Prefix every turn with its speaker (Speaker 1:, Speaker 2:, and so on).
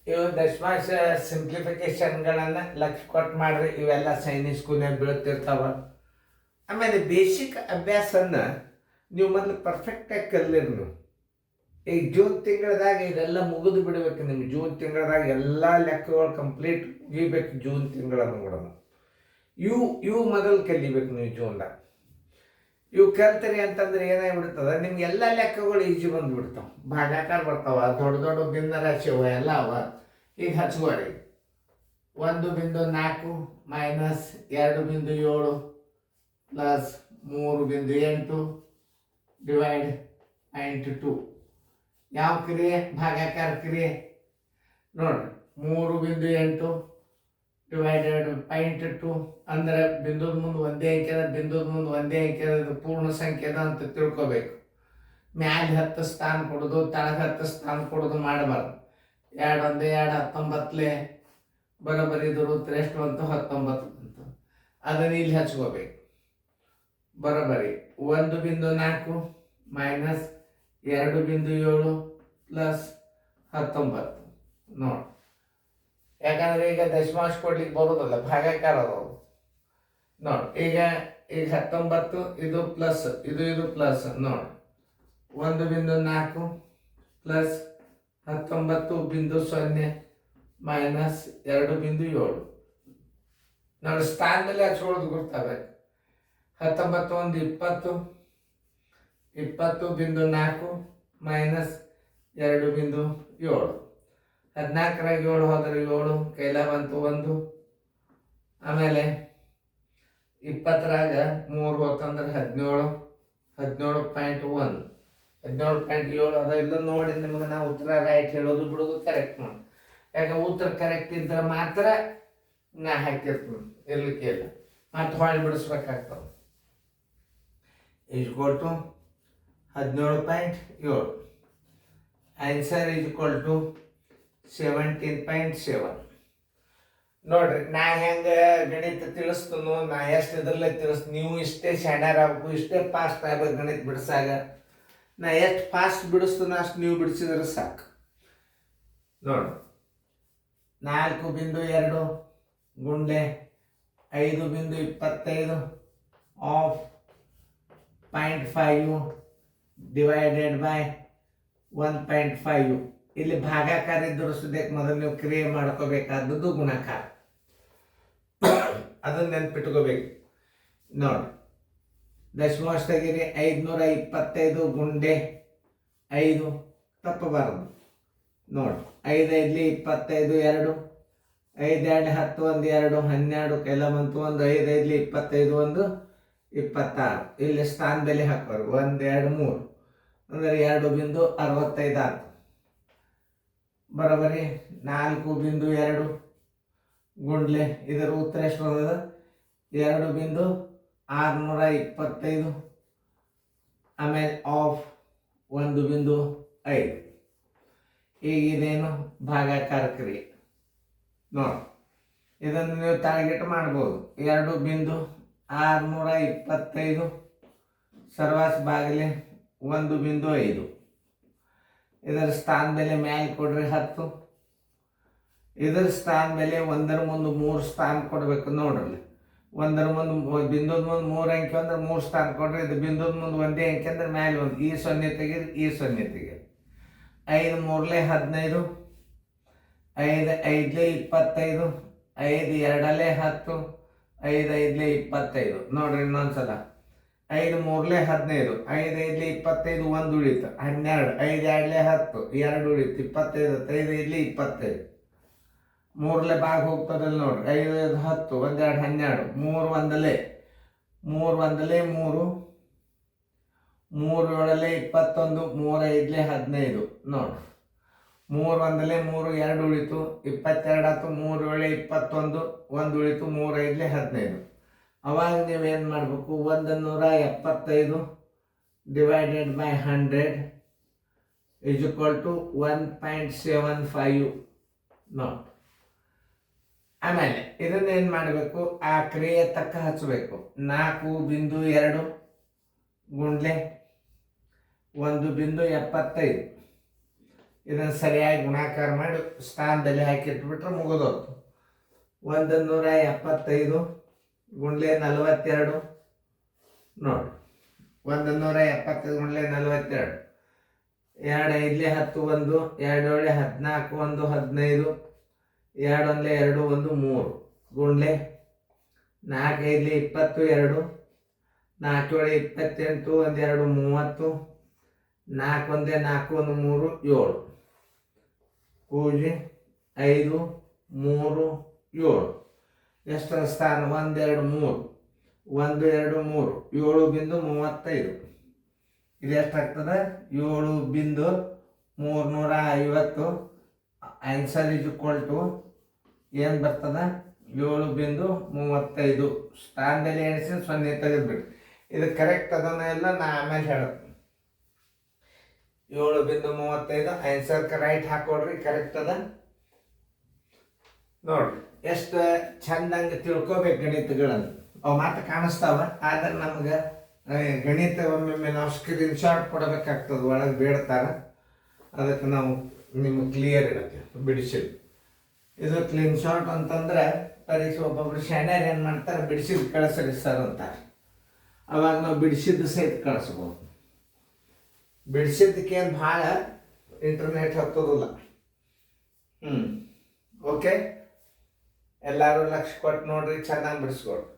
Speaker 1: ಇವು ದಶಮಾಂಶ ಸಿಂಪ್ಲಿಫಿಕೇಶನ್ಗಳನ್ನು ಲಕ್ಷ ಕೊಟ್ಟು ಮಾಡ್ರಿ, ಇವೆಲ್ಲ ಸೈನ್ಸ್ ಸ್ಕೂಲ್ನಾಗ ಬೀಳ್ತಿರ್ತಾವ. ಆಮೇಲೆ ಬೇಸಿಕ್ ಅಭ್ಯಾಸನ ನೀವು ಮೊದಲು ಪರ್ಫೆಕ್ಟಾಗಿ ಕಲಿರಿ. ನೀವು ಈಗ ಜೂನ್ ತಿಂಗಳದಾಗ ಇದೆಲ್ಲ ಮುಗಿದು ಬಿಡ್ಬೇಕು. ನಿಮ್ಗೆ ಜೂನ್ ತಿಂಗಳದಾಗ ಎಲ್ಲ ಲೆಕ್ಕಗಳು ಕಂಪ್ಲೀಟ್ ಮುಗಿಬೇಕು. ಜೂನ್ ತಿಂಗಳನ್ನು ಕೂಡ ಇವು ಮೊದಲು ಕಲಿಬೇಕು ನೀವು ಜೂನ್ದಾಗ. ಇವು ಕಲ್ತರಿ ಅಂತಂದ್ರೆ ಏನಾಗ್ಬಿಡ್ತದ, ನಿಮ್ಗೆ ಎಲ್ಲ ಲೆಕ್ಕಗಳು ಈಜಿ ಬಂದುಬಿಡ್ತಾವೆ. ಭಾಗಾಕಾರ ಬರ್ತಾವ, ದೊಡ್ಡ ದೊಡ್ಡ ಭಿನ್ನ ರಾಶಿ ಅವ, ಎಲ್ಲ ಅವ. ಈಗ ಹಚ್ಕೋರಿ. 1.4 ಮೈನಸ್ 2.7 ಪ್ಲಸ್ 3.8 ಡಿವೈಡ್ 0.2. ಯಾವ ಕ್ರಿಯೆ? ಭಾಗಾಕಾರ ಕ್ರಿಯೆ. ನೋಡ್ರಿ, 3.8 ಡಿವೈಡೆಡ್ 0.2 ಅಂದ್ರೆ ಬಿಂದುದ ಮುಂದೆ ಒಂದೇ ಅಂಕೆ ಅದ, ಬಿಂದುದ ಮುಂದೆ ಒಂದೇ ಅಂಕೆ ಅದ, ಇದು ಪೂರ್ಣ ಸಂಖ್ಯೆ ಅದ ಅಂತ ತಿಳ್ಕೊಬೇಕು. ಮ್ಯಾಲೆ 10 ಸ್ಥಾನ ಕೊಡೋದು, ತಳಗ 10 ಸ್ಥಾನ ಕೊಡೋದು ಮಾಡಬಾರ್ದು. 2 1 2 19 ಬರೋಬ್ಬರಿ ಇದು ಉತ್ತರ ಎಷ್ಟು ಬಂತು? 19 ಬಂತು. ಅದನ್ನು ಇಲ್ಲಿ ಹಚ್ಕೋಬೇಕು. ಬರೋಬ್ಬರಿ 1.4 ಮೈನಸ್ 2.7 ಪ್ಲಸ್ 19. ನೋಡಿ, ಯಾಕಂದ್ರೆ ಈಗ ದಶಮಾಂಶ ಕೊಡ್ಲಿಕ್ಕೆ ಬರೋದಲ್ಲ, ಭಾಗಾಕಾರ ಅದಾವು. ನೋಡಿ, ಈಗ 19 ಇದು ಪ್ಲಸ್, ಇದು ಪ್ಲಸ್. ನೋಡಿ, 1.4 ಪ್ಲಸ್ 19.0 ಮೈನಸ್ 2.7. ನೋಡಿ, ಸ್ಥಾನದಲ್ಲಿ ಹಚ್ಕೊಳ್ಳೋದು ಗೊತ್ತಾಗಬೇಕು. 19 1 20, 20.4 ಮೈನಸ್ 2.7. 14ರಾಗ 7 ಹೋದ್ರೆ 7, ಕೈಲ ಬಂತು 1. ಆಮೇಲೆ 20ರಾಗ 3 ಹೋತಂದ್ರೆ 17, 17.1, 17.7 ಅದ. ಇಲ್ಲ ನೋಡಿ, ನಿಮ್ಗೆ ನಾವು ಉತ್ತರ ರೈಟ್ ಹೇಳೋದು ಬಿಡೋದು ಕರೆಕ್ಟ್ ಮಾಡಿ. ಯಾಕೆ ಉತ್ತರ ಕರೆಕ್ಟ್ ಇದ್ದರೆ ಮಾತ್ರ ನಾ ಹಾಕಿರ್ತೀನಿ, ಇರ್ಲಿಕ್ಕೆ ಇಲ್ಲ ಮತ್ತೆ ಹೊಳ್ಳಿ ಬಿಡಿಸ್ಬೇಕಾಗ್ತದೆ. Equal to 17.7. Answer equal to 17.7. ನೋಡ್ರಿ, ನಾ ಹೆಂಗೆ ಗಣಿತ ತಿಳಿಸ್ತನೋ, ನಾ ಎಷ್ಟು ಇದ್ರಲ್ಲೇ ತಿಳಿಸ್ತೀನಿ. ನೀವು ಇಷ್ಟೇ ಶಾಣ್ಯಾರ ಆಗ್ಬೇಕು, ಇಷ್ಟೇ ಫಾಸ್ಟ್ ಆಗ್ಬೇಕು ಗಣಿತ ಬಿಡಿಸಾಗ. ನಾ ಎಷ್ಟು ಫಾಸ್ಟ್ ಬಿಡಿಸ್ತೀನೋ ಅಷ್ಟು ನೀವು ಬಿಡಿಸಿದ್ರೆ ಸಾಕು. ನೋಡಿ, 4.2 ಗುಂಡ್ಲೆ 5.25 ಆಫ್ 0.5 ಡಿವೈಡೆಡ್ ಬೈ 1.5. ಇಲ್ಲಿ ಭಾಗಾಕಾರ ಇದ್ದರೂ ಸುದೇಕ್ ಮೊದಲು ನೀವು ಕ್ರಿಯೆ ಮಾಡ್ಕೋಬೇಕಾದದ್ದು ಗುಣಾಕಾರ. ಅದನ್ನ ನೆನ್ಪಿಟ್ಕೋಬೇಕು. ನೋಡಿ, ದಶಮಾಂಶ ತೆಗೀರಿ. 525 ಗುಂಡೆ 5 ತಪ್ಪಬಾರದು. ನೋಡಿ, 5 5 25 2, 5 2 10 1 2 12, ಕೆಲ ಬಂತು 1, 5 5 25 1 26. ಇಲ್ಲಿ ಸ್ಥಾನ ಬೆಲೆ ಹಾಕೋರು 1 2 3 ಅಂದರೆ 2.65 ಆಯ್ತು. ಬರೋಬರಿ 4.2 ಗುಂಡ್ಲೆ ಇದರ ಉತ್ತರ ಎಷ್ಟು ಬಂದದ? 2.625. ಆಮೇಲೆ ಆಫ್ 1.5. ಈಗ ಇದೇನು? ಭಾಗಾಕಾರ ಕ್ರಿಯೆ. ನೋಡಿ, ಇದನ್ನು ನೀವು ಟಾರ್ಗೆಟ್ ಮಾಡ್ಬೋದು. 2.625 ಸರ್ವಾಸ್ ಬಾಗಿಲೆ 1.5. ಇದರ ಸ್ಥಾನ ಬೆಲೆ ಮ್ಯಾಲೆ ಕೊಡ್ರಿ 10. ಇದರ ಸ್ಥಾನ ಬೆಲೆ 1ರ ಮುಂದೆ 3 ಸ್ಥಾನ ಕೊಡಬೇಕು. ನೋಡ್ರಿ, 1ರ ಮುಂದೆ ಬಿಂದುದ ಮುಂದೆ 3 ಅಂಕೆ ಅಂದ್ರೆ 3 ಸ್ಥಾನ ಕೊಡ್ರಿ. ಇದು ಬಿಂದುದ ಮುಂದೆ ಒಂದೇ ಅಂಕೆ ಅಂದ್ರೆ ಮ್ಯಾಲೆ 1. ಈ 0 ತೆಗೀರಿ, ಈ 0 ತೆಗೀರಿ. 5 3 15, 5 5 25, 5 2 10, 5 5 25. ನೋಡ್ರಿ ಇನ್ನೊಂದ್ಸಲ. 5 3 15, 5 5 25, 1 ಉಳಿತು 12, 5 2 10, 2 ಉಳಿತು 25, 5 5 25. 3 ಭಾಗ ಹೋಗ್ತದಲ್ಲ ನೋಡ್ರಿ. 5 5 10, 1 2 12, 3 1 3 1 3, 3 7 21, 3 5 15. ನೋಡ್ರಿ, 3 1 3, 2 ಉಳಿತು 22 ಆಯ್ತು. 3 7 21, 1 ಉಳಿತು 3 5 15. ಅವಾಗ ನೀವೇನು ಮಾಡಬೇಕು? 175 divided by 100 is equal to 1.75. ನೋಡಿ, ಆಮೇಲೆ ಇದನ್ನ ಏನು ಮಾಡಬೇಕು? ಆ ಕ್ರಿಯೆ ತಕ್ಕ ಹಚ್ಚಬೇಕು. 4.2 ಗುಂಡ್ಲೆ 1.75 ಇದನ್ನು ಸರಿಯಾಗಿ ಗುಣಾಕಾರ ಮಾಡಿ ಸ್ಥಾನದಲ್ಲಿ ಹಾಕಿಟ್ಬಿಟ್ರೆ ಮುಗಿದೋದು. 175 ಗುಂಡ್ಲೆ 42 ನೋಡಿ. 175 ಗುಂಡ್ಲೆ 42. 2 5 10 1, 2 7 14 1 15, 2 1 2 1 3 ಗುಂಡ್ಲೆ 4 5 20 2, 4 7 28 1 2 30, 4 1 4 1 3 7 ಪೂಜೆ 5 3 7. ಎಷ್ಟರ ಸ್ಥಾನ? 1 2 3 1 2 3 7.35. ಇದು ಎಷ್ಟಾಗ್ತದೆ? 7.350. ಆನ್ಸರ್ ಇಸ್ ಈಕ್ವಲ್ ಟು ಏನು ಬರ್ತದೆ? 7.35. ಸ್ಥಾನದಲ್ಲಿ ಎಣಿಸಿ 0 ತೆಗೆದ್ಬಿಟ್ಟು ಇದು ಕರೆಕ್ಟ್ ಅದನ್ನ ಎಲ್ಲ ನಾ ಆಮೇಲೆ ಹೇಳೋದು. 7.35 ಆನ್ಸರ್ ರೈಟ್ ಹಾಕೊಡ್ರಿ, ಕರೆಕ್ಟ್ ಅದ ನೋಡ್ರಿ. ಎಷ್ಟು ಚಂದಂಗೆ ತಿಳ್ಕೊಬೇಕು ಗಣಿತಗಳನ್ನು. ಅವು ಮಾತು ಕಾಣಿಸ್ತಾವ, ಆದ್ರೆ ನಮ್ಗೆ ಗಣಿತ ಒಮ್ಮೊಮ್ಮೆ ನಾವು ಸ್ಕ್ರೀನ್ ಶಾಟ್ ಕೊಡಬೇಕಾಗ್ತದೆ, ಒಳಗೆ ಬೇಡ್ತಾರೆ. ಅದಕ್ಕೆ ನಾವು ನಿಮ್ಗೆ ಕ್ಲಿಯರ್ ಇರುತ್ತೆ ಬಿಡಿಸಿದ್ದು. ಇದು ಕ್ಲೀನ್ ಶಾಟ್ ಅಂತಂದ್ರೆ ಪರೀಕ್ಷೆ ಒಬ್ಬೊಬ್ರು ಶಾಣ್ಯರು ಏನು ಮಾಡ್ತಾರೆ, ಬಿಡಿಸಿದ್ದು ಕಳಿಸ್ರಿ ಸರ್ ಅಂತಾರೆ. ಅವಾಗ ನಾವು ಬಿಡಿಸಿದ್ದು ಸಹಿತ ಕಳಿಸ್ಬೋದು. ಬಿಡಿಸಿದ್ದಕ್ಕೇನು ಭಾಳ ಇಂಟರ್ನೆಟ್ ಹತ್ತೋದಿಲ್ಲ. ಓಕೆ, ಎಲ್ಲರೂ ಲಕ್ಷ ಕೊಟ್ಟು ನೋಡ್ರಿ, ಚೆನ್ನಾಗಿ ಬಿಡಿಸ್ಕೊಡ್ರಿ.